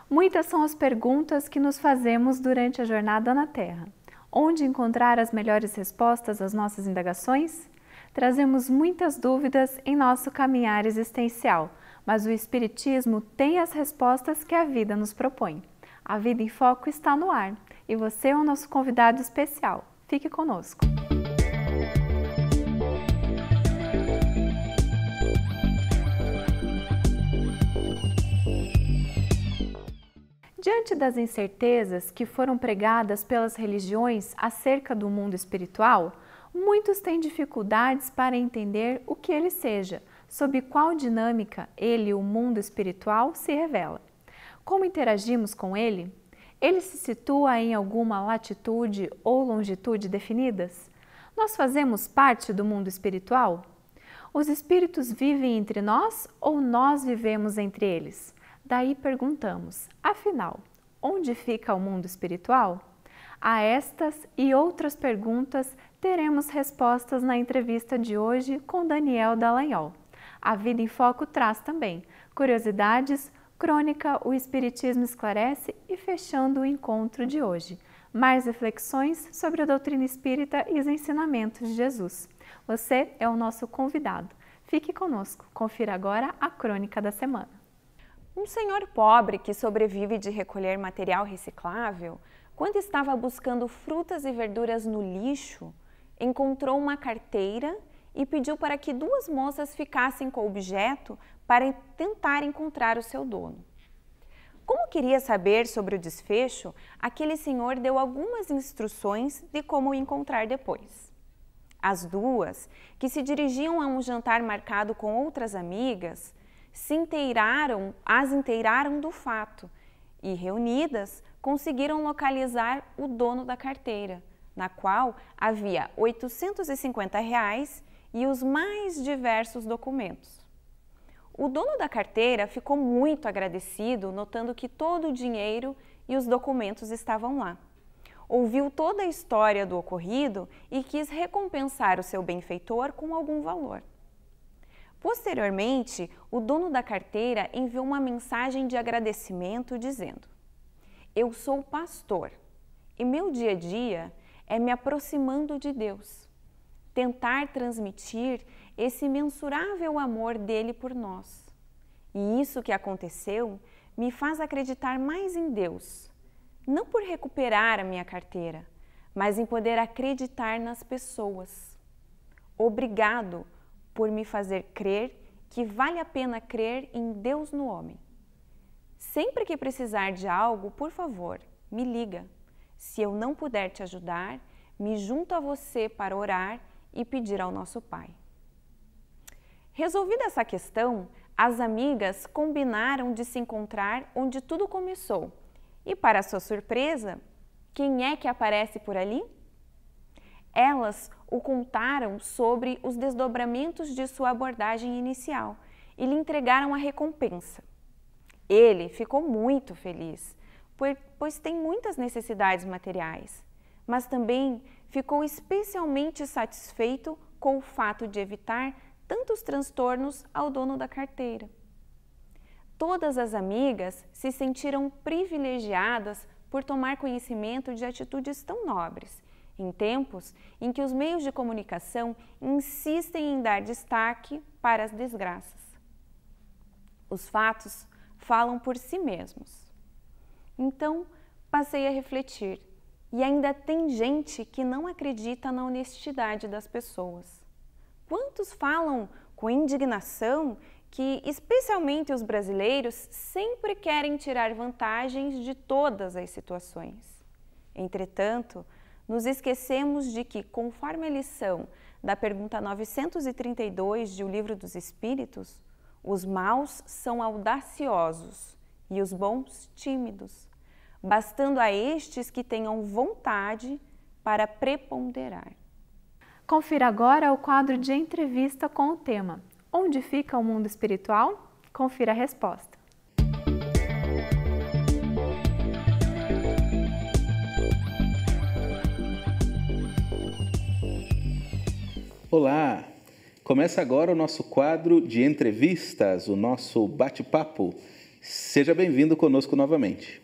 Muitas são as perguntas que nos fazemos durante a jornada na Terra. Onde encontrar as melhores respostas às nossas indagações? Trazemos muitas dúvidas em nosso caminhar existencial, mas o Espiritismo tem as respostas que a vida nos propõe. A Vida em Foco está no ar e você é o nosso convidado especial. Fique conosco! Diante das incertezas que foram pregadas pelas religiões acerca do mundo espiritual, muitos têm dificuldades para entender o que ele seja, sob qual dinâmica ele, o mundo espiritual, se revela. Como interagimos com ele? Ele se situa em alguma latitude ou longitude definidas? Nós fazemos parte do mundo espiritual? Os espíritos vivem entre nós ou nós vivemos entre eles? Daí perguntamos, afinal, onde fica o mundo espiritual? A estas e outras perguntas teremos respostas na entrevista de hoje com Daniel Dallagnol. A Vida em Foco traz também curiosidades, crônica, o Espiritismo esclarece e fechando o encontro de hoje, mais reflexões sobre a doutrina espírita e os ensinamentos de Jesus. Você é o nosso convidado. Fique conosco, confira agora a crônica da semana. Um senhor pobre que sobrevive de recolher material reciclável, quando estava buscando frutas e verduras no lixo, encontrou uma carteira e pediu para que duas moças ficassem com o objeto para tentar encontrar o seu dono. Como queria saber sobre o desfecho, aquele senhor deu algumas instruções de como o encontrar depois. As duas, que se dirigiam a um jantar marcado com outras amigas, as inteiraram do fato e, reunidas, conseguiram localizar o dono da carteira, na qual havia R$ 850 e os mais diversos documentos. O dono da carteira ficou muito agradecido, notando que todo o dinheiro e os documentos estavam lá. Ouviu toda a história do ocorrido e quis recompensar o seu benfeitor com algum valor. Posteriormente, o dono da carteira enviou uma mensagem de agradecimento dizendo: "Eu sou pastor e meu dia a dia é me aproximando de Deus, tentar transmitir esse imensurável amor dele por nós. E isso que aconteceu me faz acreditar mais em Deus, não por recuperar a minha carteira, mas em poder acreditar nas pessoas. Obrigado por me fazer crer que vale a pena crer em Deus no homem. Sempre que precisar de algo, por favor, me liga. Se eu não puder te ajudar, me junto a você para orar e pedir ao nosso Pai." Resolvida essa questão, as amigas combinaram de se encontrar onde tudo começou. E, para sua surpresa, quem é que aparece por ali? Elas o contaram sobre os desdobramentos de sua abordagem inicial e lhe entregaram a recompensa. Ele ficou muito feliz, pois tem muitas necessidades materiais, mas também ficou especialmente satisfeito com o fato de evitar tantos transtornos ao dono da carteira. Todas as amigas se sentiram privilegiadas por tomar conhecimento de atitudes tão nobres, em tempos em que os meios de comunicação insistem em dar destaque para as desgraças. Os fatos falam por si mesmos. Então, passei a refletir, e ainda tem gente que não acredita na honestidade das pessoas. Quantos falam com indignação que, especialmente os brasileiros, sempre querem tirar vantagens de todas as situações. Entretanto, nos esquecemos de que, conforme a lição da pergunta 932 de O Livro dos Espíritos, os maus são audaciosos e os bons tímidos, bastando a estes que tenham vontade para preponderar. Confira agora o quadro de entrevista com o tema Onde fica o mundo espiritual? Confira a resposta. Olá! Começa agora o nosso quadro de entrevistas, o nosso bate-papo. Seja bem-vindo conosco novamente.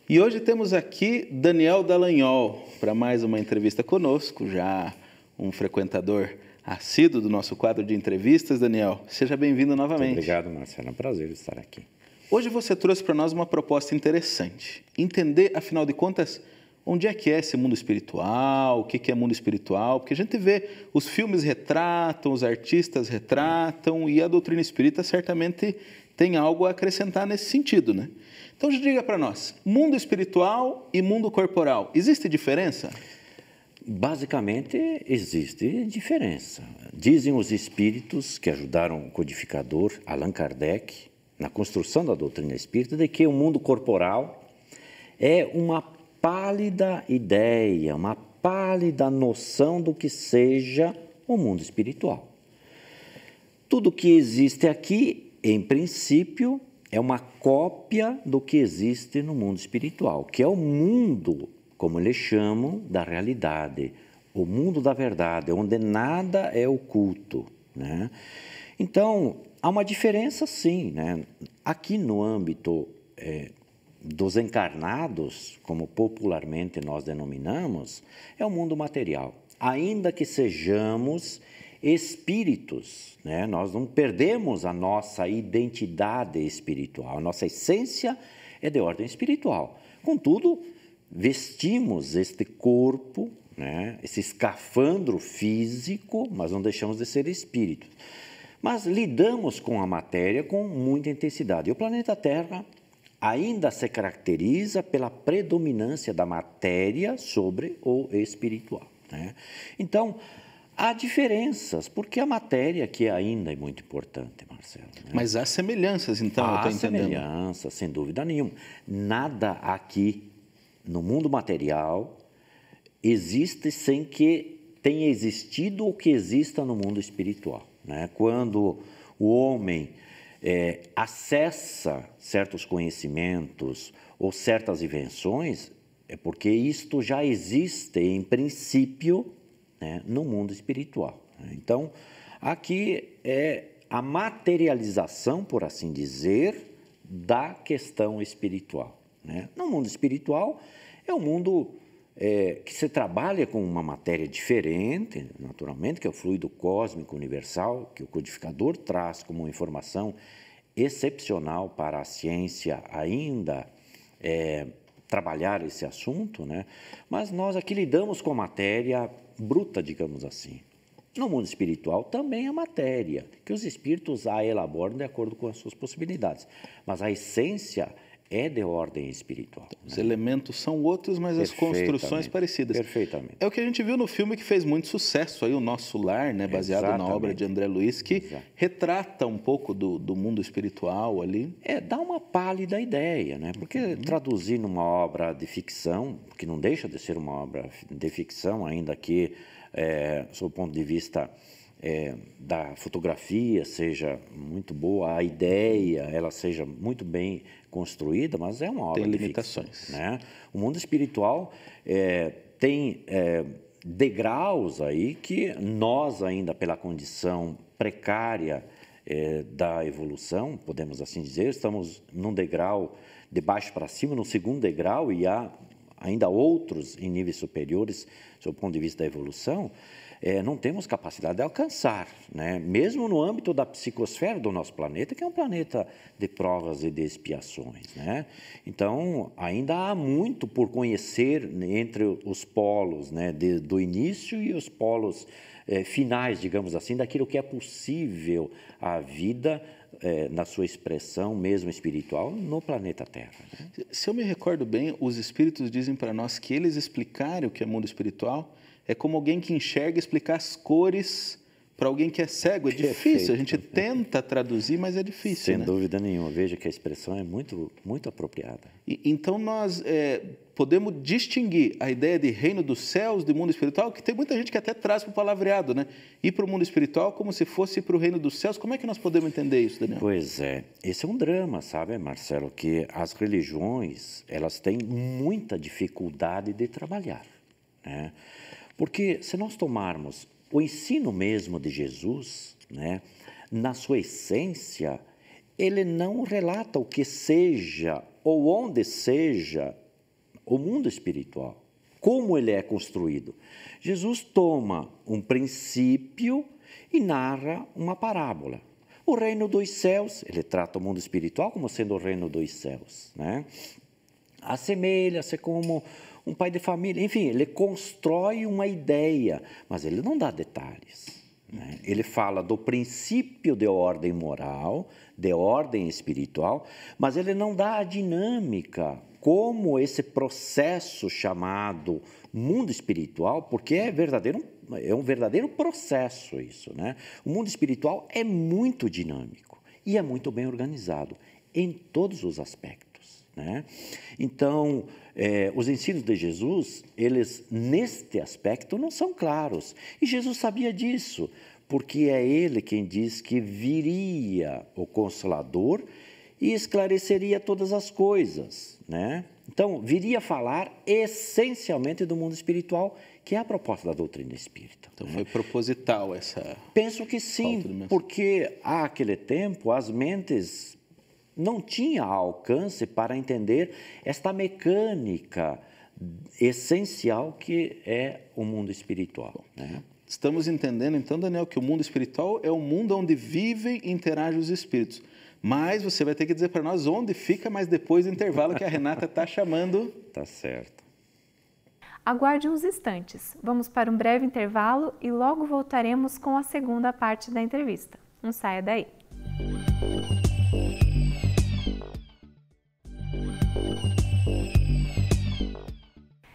E hoje temos aqui Daniel Dallagnol para mais uma entrevista conosco, já um frequentador assíduo do nosso quadro de entrevistas. Daniel, seja bem-vindo novamente. Muito obrigado, Marcelo. É um prazer estar aqui. Hoje você trouxe para nós uma proposta interessante. Entender, afinal de contas, onde é que é esse mundo espiritual, o que é mundo espiritual, porque a gente vê, os filmes retratam, os artistas retratam, e a doutrina espírita certamente tem algo a acrescentar nesse sentido, né? Então, diga para nós, mundo espiritual e mundo corporal, existe diferença? Basicamente, existe diferença. Dizem os espíritos que ajudaram o codificador Allan Kardec na construção da doutrina espírita de que o mundo corporal é uma pálida ideia, uma pálida noção do que seja o mundo espiritual. Tudo que existe aqui, em princípio, é uma cópia do que existe no mundo espiritual, que é o mundo, como eles chamam, da realidade, o mundo da verdade, onde nada é oculto, né? Então, há uma diferença sim, né? Aqui no âmbito dos encarnados, como popularmente nós denominamos, é o mundo material. Ainda que sejamos espíritos, né? Nós não perdemos a nossa identidade espiritual, a nossa essência é de ordem espiritual. Contudo, vestimos este corpo, né? Esse escafandro físico, mas não deixamos de ser espíritos. Mas lidamos com a matéria com muita intensidade. E o planeta Terra ainda se caracteriza pela predominância da matéria sobre o espiritual, né? Então, há diferenças, porque a matéria aqui ainda é muito importante, Marcelo, né? Mas há semelhanças, então, eu estou entendendo. Há semelhanças, sem dúvida nenhuma. Nada aqui no mundo material existe sem que tenha existido o que exista no mundo espiritual, né? Quando o homem acessa certos conhecimentos ou certas invenções, é porque isto já existe em princípio, né, no mundo espiritual. Então, aqui é a materialização, por assim dizer, da questão espiritual, né? No mundo espiritual é um mundo que se trabalha com uma matéria diferente, naturalmente, que é o fluido cósmico universal, que o codificador traz como informação excepcional para a ciência ainda trabalhar esse assunto, né? Mas nós aqui lidamos com a matéria bruta, digamos assim. No mundo espiritual também há matéria, que os espíritos a elaboram de acordo com as suas possibilidades, mas a essência é de ordem espiritual. Os elementos são outros, mas as construções parecidas. Perfeitamente. É o que a gente viu no filme que fez muito sucesso, aí, O Nosso Lar, né, baseado na obra de André Luiz, que retrata um pouco do mundo espiritual ali. Dá uma pálida ideia, né? Porque traduzir numa obra de ficção, que não deixa de ser uma obra de ficção, ainda que, sob o ponto de vista da fotografia seja muito boa, a ideia ela seja muito bem construída, mas é uma obra de ficções, né? O mundo espiritual tem degraus aí que nós ainda pela condição precária da evolução, podemos assim dizer, estamos num degrau de baixo para cima, no segundo degrau, e há ainda outros em níveis superiores, sob o ponto de vista da evolução, não temos capacidade de alcançar, né? Mesmo no âmbito da psicosfera do nosso planeta, que é um planeta de provas e de expiações, né? Então, ainda há muito por conhecer entre os polos, né, do início e os polos finais, digamos assim, daquilo que é possível à vida na sua expressão mesmo espiritual no planeta Terra, né? Se eu me recordo bem, os espíritos dizem para nós que eles explicarem o que é mundo espiritual é como alguém que enxerga explicar as cores para alguém que é cego. É difícil, a gente tenta traduzir, mas é difícil. Sem dúvida nenhuma, veja que a expressão é muito, muito apropriada. Então nós podemos distinguir a ideia de reino dos céus, de mundo espiritual, que tem muita gente que até traz para o palavreado, né? Ir para o mundo espiritual como se fosse para o reino dos céus. Como é que nós podemos entender isso, Daniel? Pois é, esse é um drama, sabe, Marcelo, que as religiões, elas têm muita dificuldade de trabalhar, né? Porque se nós tomarmos o ensino mesmo de Jesus, né, na sua essência, ele não relata o que seja ou onde seja o mundo espiritual, como ele é construído. Jesus toma um princípio e narra uma parábola. O reino dos céus, ele trata o mundo espiritual como sendo o reino dos céus, né? Assemelha-se como um pai de família, enfim, ele constrói uma ideia, mas ele não dá detalhes, né? Ele fala do princípio de ordem moral, de ordem espiritual, mas ele não dá a dinâmica, como esse processo chamado mundo espiritual, porque é um verdadeiro processo isso, né? O mundo espiritual é muito dinâmico e é muito bem organizado em todos os aspectos, né? Então, os ensinos de Jesus, eles neste aspecto não são claros. E Jesus sabia disso, porque é ele quem diz que viria o Consolador e esclareceria todas as coisas, né? Então, viria falar essencialmente do mundo espiritual, que é a proposta da doutrina espírita. Então, foi proposital essa... Penso que sim, porque àquele tempo as mentes não tinham alcance para entender esta mecânica essencial que é o mundo espiritual, né? Estamos entendendo, então, Daniel, que o mundo espiritual é o mundo onde vivem e interagem os espíritos. Mas você vai ter que dizer para nós onde fica, mas depois do intervalo que a Renata está chamando. Tá certo. Aguarde uns instantes. Vamos para um breve intervalo e logo voltaremos com a segunda parte da entrevista. Não saia daí.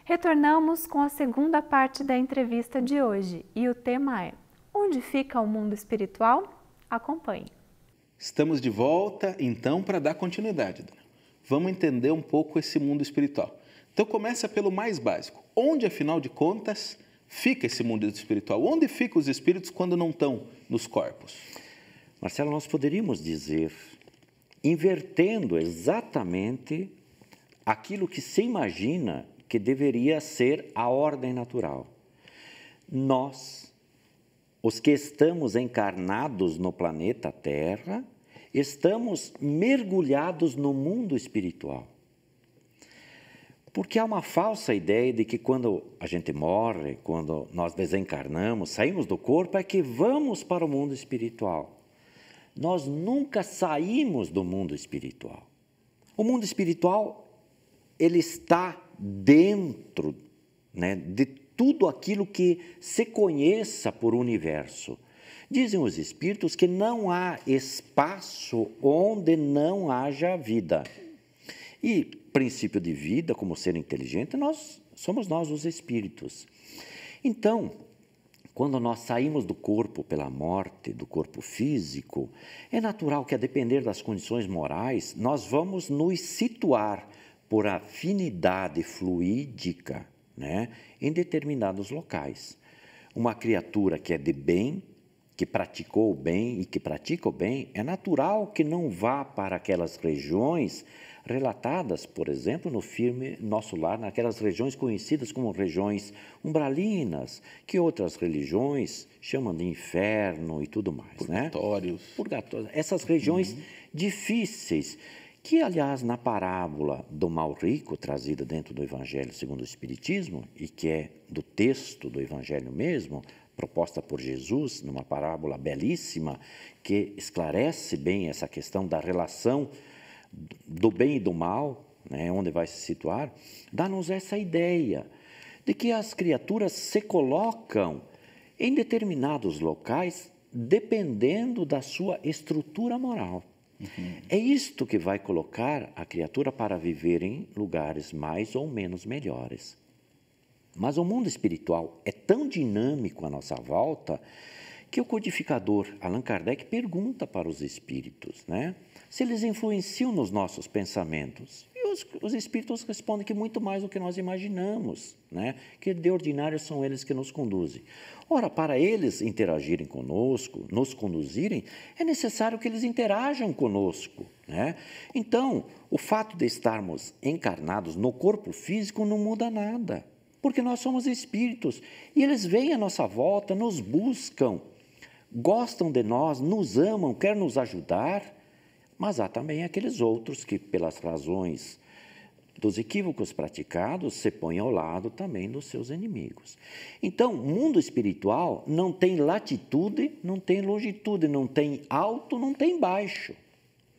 Retornamos com a segunda parte da entrevista de hoje e o tema é: onde fica o mundo espiritual? Acompanhe. Estamos de volta, então, para dar continuidade, Daniel. Vamos entender um pouco esse mundo espiritual. Então, começa pelo mais básico. Onde, afinal de contas, fica esse mundo espiritual? Onde ficam os espíritos quando não estão nos corpos? Marcelo, nós poderíamos dizer, invertendo exatamente aquilo que se imagina que deveria ser a ordem natural. Nós, os que estamos encarnados no planeta Terra, estamos mergulhados no mundo espiritual. Porque há uma falsa ideia de que quando a gente morre, quando nós desencarnamos, saímos do corpo, é que vamos para o mundo espiritual. Nós nunca saímos do mundo espiritual. O mundo espiritual, ele está dentro, né, de tudo aquilo que se conheça por universo. Dizem os espíritos que não há espaço onde não haja vida. E princípio de vida, como ser inteligente, somos nós os espíritos. Então, quando nós saímos do corpo pela morte, do corpo físico, é natural que, a depender das condições morais, nós vamos nos situar por afinidade fluídica, né, em determinados locais. Uma criatura que é de bem, que praticou o bem e que pratica o bem, é natural que não vá para aquelas regiões relatadas, por exemplo, no filme Nosso Lar, naquelas regiões conhecidas como regiões umbralinas, que outras religiões chamam de inferno e tudo mais, purgatórios, né? Purgatórios. Essas regiões difíceis, que, aliás, na parábola do mal rico, trazida dentro do Evangelho segundo o Espiritismo, e que é do texto do Evangelho mesmo, proposta por Jesus, numa parábola belíssima, que esclarece bem essa questão da relação do bem e do mal, né, onde vai se situar, dá-nos essa ideia de que as criaturas se colocam em determinados locais dependendo da sua estrutura moral. É isto que vai colocar a criatura para viver em lugares mais ou menos melhores. Mas o mundo espiritual é tão dinâmico à nossa volta que o codificador Allan Kardec pergunta para os espíritos, né, se eles influenciam nos nossos pensamentos. E os espíritos respondem que muito mais do que nós imaginamos, né, que de ordinário são eles que nos conduzem. Ora, para eles interagirem conosco, nos conduzirem, é necessário que eles interajam conosco, né? Então, o fato de estarmos encarnados no corpo físico não muda nada, porque nós somos espíritos e eles vêm à nossa volta, nos buscam, gostam de nós, nos amam, querem nos ajudar, Mas há também aqueles outros que, pelas razões dos equívocos praticados, se põem ao lado também dos seus inimigos. Então, o mundo espiritual não tem latitude, não tem longitude, não tem alto, não tem baixo.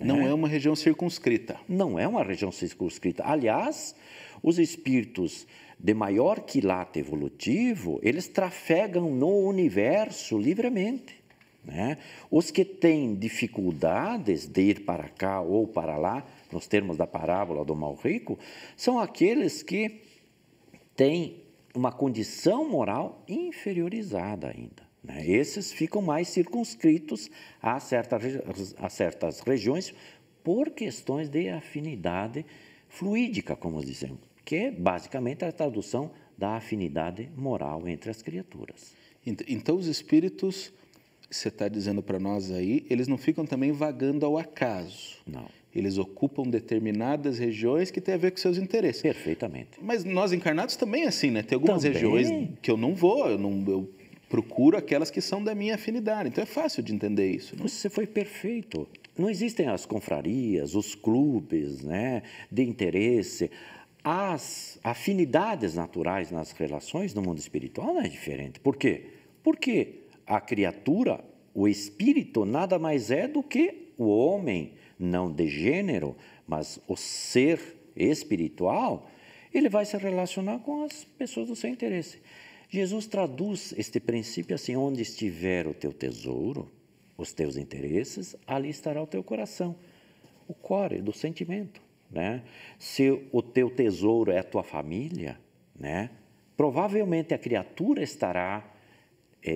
Não é uma região circunscrita. Não é uma região circunscrita. Aliás, os espíritos de maior quilate evolutivo, eles trafegam no universo livremente. Né? Os que têm dificuldades de ir para cá ou para lá, nos termos da parábola do mal rico, são aqueles que têm uma condição moral inferiorizada ainda. Né? Esses ficam mais circunscritos a certas regiões por questões de afinidade fluídica, como dizemos, que é basicamente a tradução da afinidade moral entre as criaturas. Então, os espíritos, você está dizendo para nós aí, eles não ficam também vagando ao acaso. Não. Eles ocupam determinadas regiões que têm a ver com seus interesses. Perfeitamente. Mas nós encarnados também é assim, né? Tem algumas também. Regiões que eu não vou, eu procuro aquelas que são da minha afinidade. Então é fácil de entender isso. Não? Você foi perfeito. Não existem as confrarias, os clubes, né, de interesse. As afinidades naturais nas relações no mundo espiritual não é diferente. Por quê? Porque a criatura, o espírito, nada mais é do que o homem, não de gênero, mas o ser espiritual, ele vai se relacionar com as pessoas do seu interesse. Jesus traduz este princípio assim: onde estiver o teu tesouro, os teus interesses, ali estará o teu coração, o core do sentimento. Né? Se o teu tesouro é a tua família, né? Provavelmente a criatura estará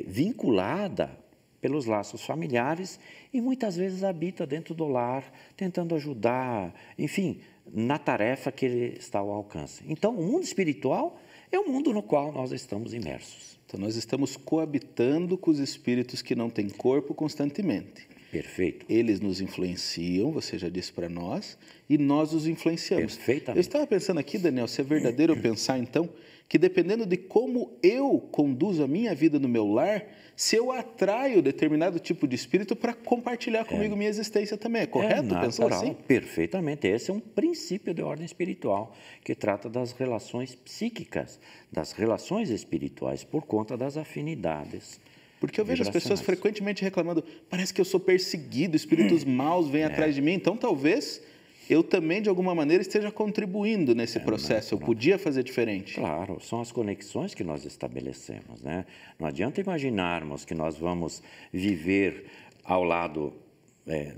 vinculada pelos laços familiares e muitas vezes habita dentro do lar, tentando ajudar, enfim, na tarefa que ele está ao alcance. Então, o mundo espiritual é o mundo no qual nós estamos imersos. Então, nós estamos coabitando com os espíritos que não têm corpo constantemente. Perfeito. Eles nos influenciam, você já disse para nós, e nós os influenciamos. Perfeitamente. Eu estava pensando aqui, Daniel, se é verdadeiro eu pensar, então, que dependendo de como eu conduzo a minha vida no meu lar, se eu atraio determinado tipo de espírito para compartilhar comigo minha existência também. É correto pensar assim? Perfeitamente. Esse é um princípio de ordem espiritual que trata das relações psíquicas, das relações espirituais, por conta das afinidades. Porque eu vejo as pessoas frequentemente reclamando, parece que eu sou perseguido, espíritos maus vêm atrás de mim, então talvez eu também, de alguma maneira, esteja contribuindo nesse processo. Eu podia fazer diferente. Claro, são as conexões que nós estabelecemos, né? Não adianta imaginarmos que nós vamos viver ao lado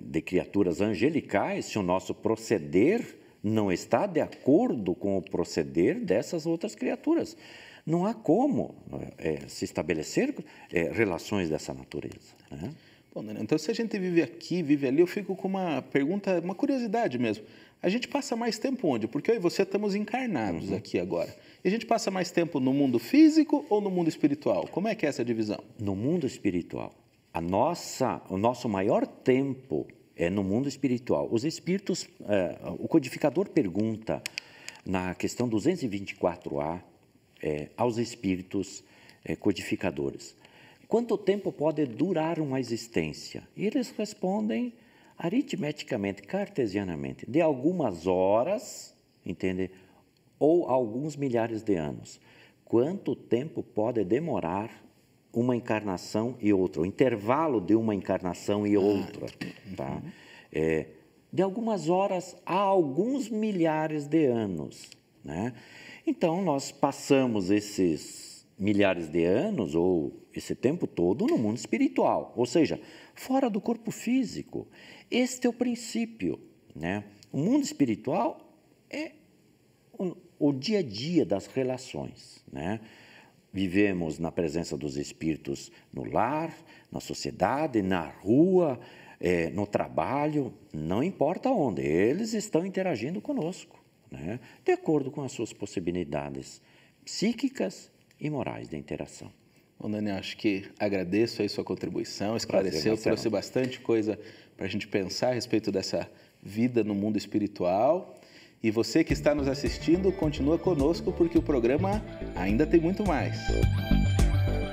de criaturas angelicais se o nosso proceder não está de acordo com o proceder dessas outras criaturas. Não há como se estabelecer relações dessa natureza, né? Bom, então, se a gente vive aqui, vive ali, eu fico com uma pergunta, uma curiosidade mesmo. A gente passa mais tempo onde? Porque eu e você estamos encarnados aqui agora. E a gente passa mais tempo no mundo físico ou no mundo espiritual? Como é que é essa divisão? No mundo espiritual. O nosso maior tempo é no mundo espiritual. Os espíritos, o codificador pergunta, na questão 224A, aos espíritos codificadores: quanto tempo pode durar uma existência? E eles respondem aritmeticamente, cartesianamente, de algumas horas, entende? Ou alguns milhares de anos. Quanto tempo pode demorar uma encarnação e outra, o intervalo de uma encarnação e outra, tá? De algumas horas a alguns milhares de anos, né? Então, nós passamos esses milhares de anos, ou esse tempo todo, no mundo espiritual, ou seja, fora do corpo físico. Este é o princípio, né? O mundo espiritual é o dia a dia das relações, né? Vivemos na presença dos espíritos no lar, na sociedade, na rua, no trabalho, não importa onde, eles estão interagindo conosco, né? De acordo com as suas possibilidades psíquicas e morais de interação. Bom, Daniel, acho que agradeço aí sua contribuição, esclareceu, trouxe bastante coisa para a gente pensar a respeito dessa vida no mundo espiritual. E você que está nos assistindo, continua conosco porque o programa ainda tem muito mais.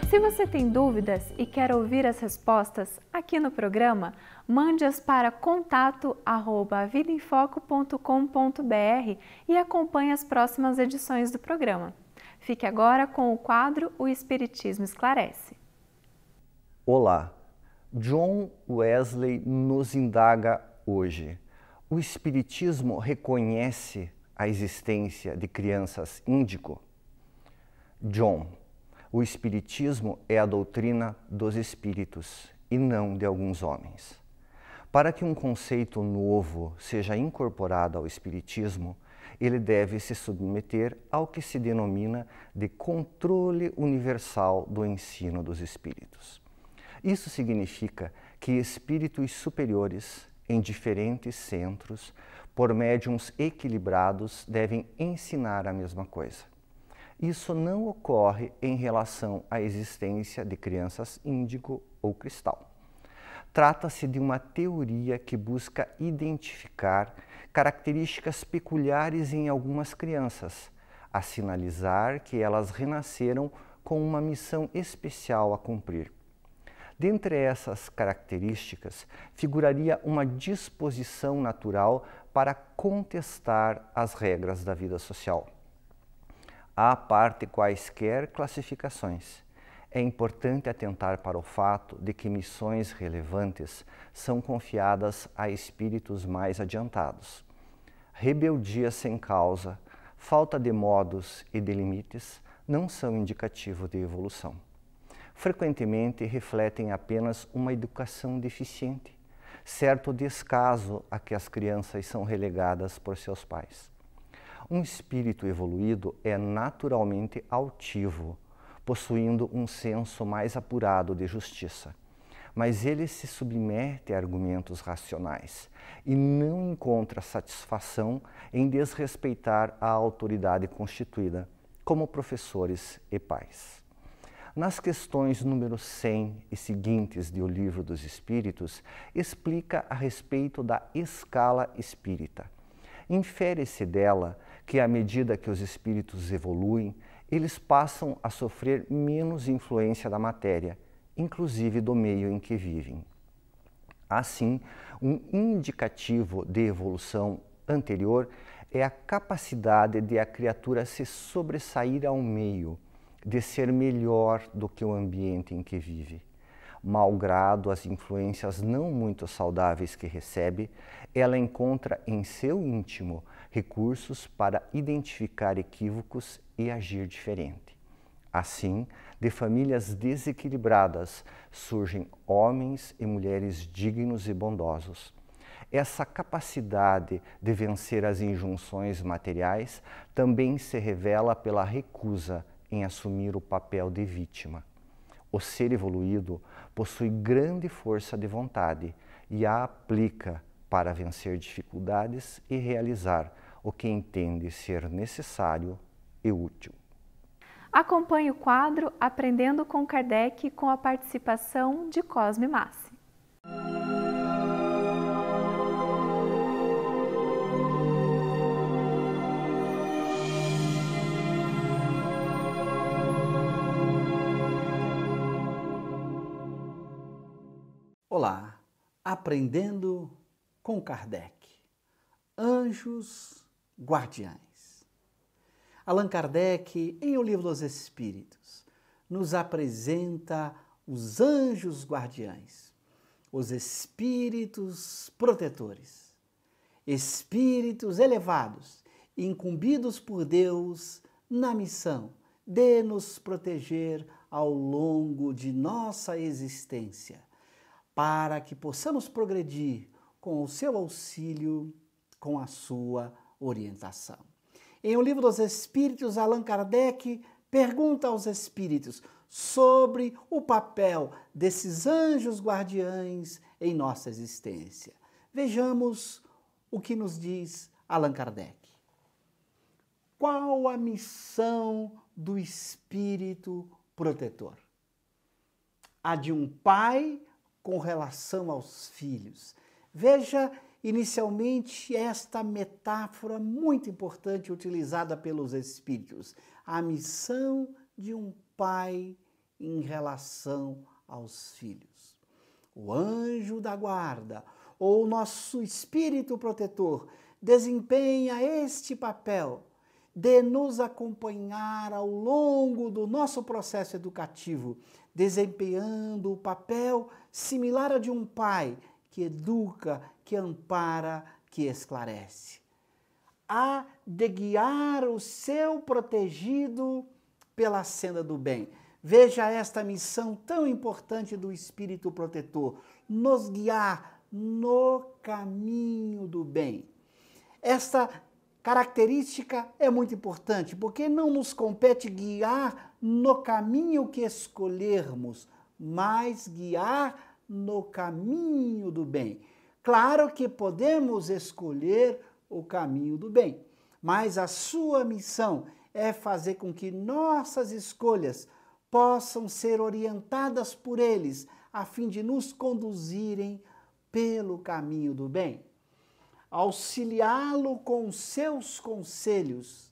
Se você tem dúvidas e quer ouvir as respostas aqui no programa, mande-as para contato@vidaemfoco.com.br e acompanhe as próximas edições do programa. Fique agora com o quadro O Espiritismo Esclarece. Olá, John Wesley nos indaga hoje. O Espiritismo reconhece a existência de crianças índigo? John, o Espiritismo é a doutrina dos espíritos e não de alguns homens. Para que um conceito novo seja incorporado ao Espiritismo, ele deve se submeter ao que se denomina de controle universal do ensino dos espíritos. Isso significa que espíritos superiores, em diferentes centros, por médiuns equilibrados, devem ensinar a mesma coisa. Isso não ocorre em relação à existência de crianças índigo ou cristal. Trata-se de uma teoria que busca identificar características peculiares em algumas crianças, a sinalizar que elas renasceram com uma missão especial a cumprir. Dentre essas características, figuraria uma disposição natural para contestar as regras da vida social. À parte quaisquer classificações, é importante atentar para o fato de que missões relevantes são confiadas a espíritos mais adiantados. Rebeldia sem causa, falta de modos e de limites não são indicativo de evolução. Frequentemente refletem apenas uma educação deficiente, certo descaso a que as crianças são relegadas por seus pais. Um espírito evoluído é naturalmente altivo, possuindo um senso mais apurado de justiça, mas ele se submete a argumentos racionais e não encontra satisfação em desrespeitar a autoridade constituída, como professores e pais. Nas questões número 100 e seguintes de O Livro dos Espíritos, explica a respeito da escala espírita. Infere-se dela que, à medida que os espíritos evoluem, eles passam a sofrer menos influência da matéria, inclusive do meio em que vivem. Assim, um indicativo de evolução anterior é a capacidade de a criatura se sobressair ao meio, de ser melhor do que o ambiente em que vive. Malgrado as influências não muito saudáveis que recebe, ela encontra em seu íntimo recursos para identificar equívocos e agir diferente. Assim, de famílias desequilibradas surgem homens e mulheres dignos e bondosos. Essa capacidade de vencer as injunções materiais também se revela pela recusa em assumir o papel de vítima. O ser evoluído possui grande força de vontade e a aplica para vencer dificuldades e realizar o que entende ser necessário e útil. Acompanhe o quadro Aprendendo com Kardec com a participação de Cosme Massi. Olá, Aprendendo com Kardec. Anjos guardiães. Allan Kardec, em O Livro dos Espíritos, nos apresenta os anjos guardiães, os espíritos protetores, espíritos elevados, incumbidos por Deus na missão de nos proteger ao longo de nossa existência, para que possamos progredir com o seu auxílio, com a sua orientação. Em O Livro dos Espíritos, Allan Kardec pergunta aos espíritos sobre o papel desses anjos guardiães em nossa existência. Vejamos o que nos diz Allan Kardec. Qual a missão do espírito protetor? A de um pai com relação aos filhos. Veja inicialmente esta metáfora muito importante utilizada pelos espíritos. A missão de um pai em relação aos filhos. O anjo da guarda, ou nosso espírito protetor, desempenha este papel de nos acompanhar ao longo do nosso processo educativo, desempenhando o papel similar ao de um pai que educa, que ampara, que esclarece. Há de guiar o seu protegido pela senda do bem. Veja esta missão tão importante do Espírito Protetor, nos guiar no caminho do bem. Esta característica é muito importante, porque não nos compete guiar no caminho que escolhermos, mas guiar no caminho do bem. Claro que podemos escolher o caminho do bem, mas a sua missão é fazer com que nossas escolhas possam ser orientadas por eles, a fim de nos conduzirem pelo caminho do bem. Auxiliá-lo com seus conselhos,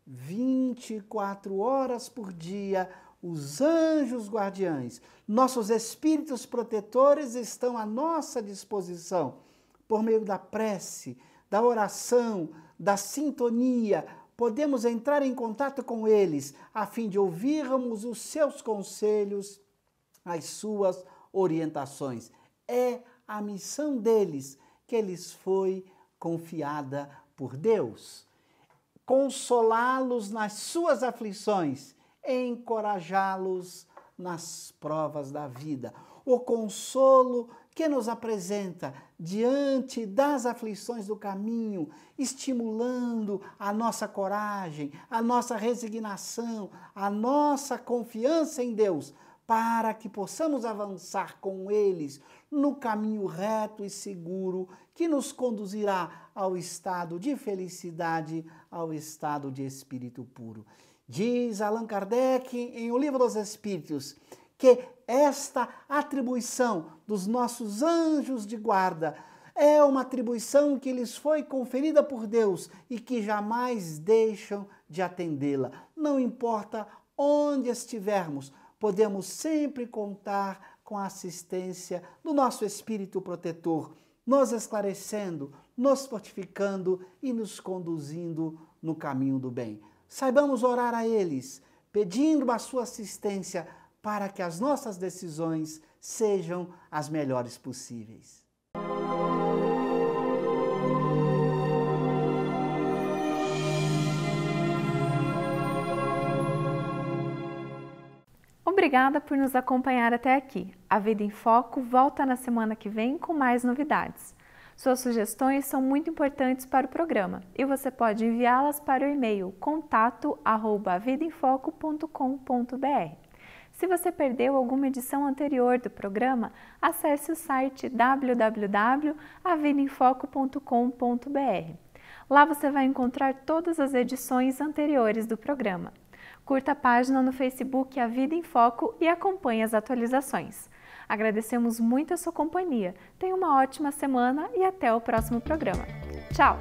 24 horas por dia, os anjos guardiães, nossos espíritos protetores estão à nossa disposição, por meio da prece, da oração, da sintonia. Podemos entrar em contato com eles, a fim de ouvirmos os seus conselhos, as suas orientações. É a missão deles que lhes foi confiada por Deus. Consolá-los nas suas aflições, encorajá-los nas provas da vida. O consolo que nos apresenta diante das aflições do caminho, estimulando a nossa coragem, a nossa resignação, a nossa confiança em Deus, para que possamos avançar com eles no caminho reto e seguro que nos conduzirá ao estado de felicidade, ao estado de espírito puro. Diz Allan Kardec em O Livro dos Espíritos que esta atribuição dos nossos anjos de guarda é uma atribuição que lhes foi conferida por Deus e que jamais deixam de atendê-la. Não importa onde estivermos, podemos sempre contar com a assistência do nosso Espírito Protetor, nos esclarecendo, nos fortificando e nos conduzindo no caminho do bem. Saibamos orar a eles, pedindo a sua assistência para que as nossas decisões sejam as melhores possíveis. Obrigada por nos acompanhar até aqui. A Vida em Foco volta na semana que vem com mais novidades. Suas sugestões são muito importantes para o programa e você pode enviá-las para o e-mail contato@vidaemfoco.com.br. Se você perdeu alguma edição anterior do programa, acesse o site www.avidaemfoco.com.br. Lá você vai encontrar todas as edições anteriores do programa. Curta a página no Facebook A Vida em Foco e acompanhe as atualizações. Agradecemos muito a sua companhia. Tenha uma ótima semana e até o próximo programa. Tchau!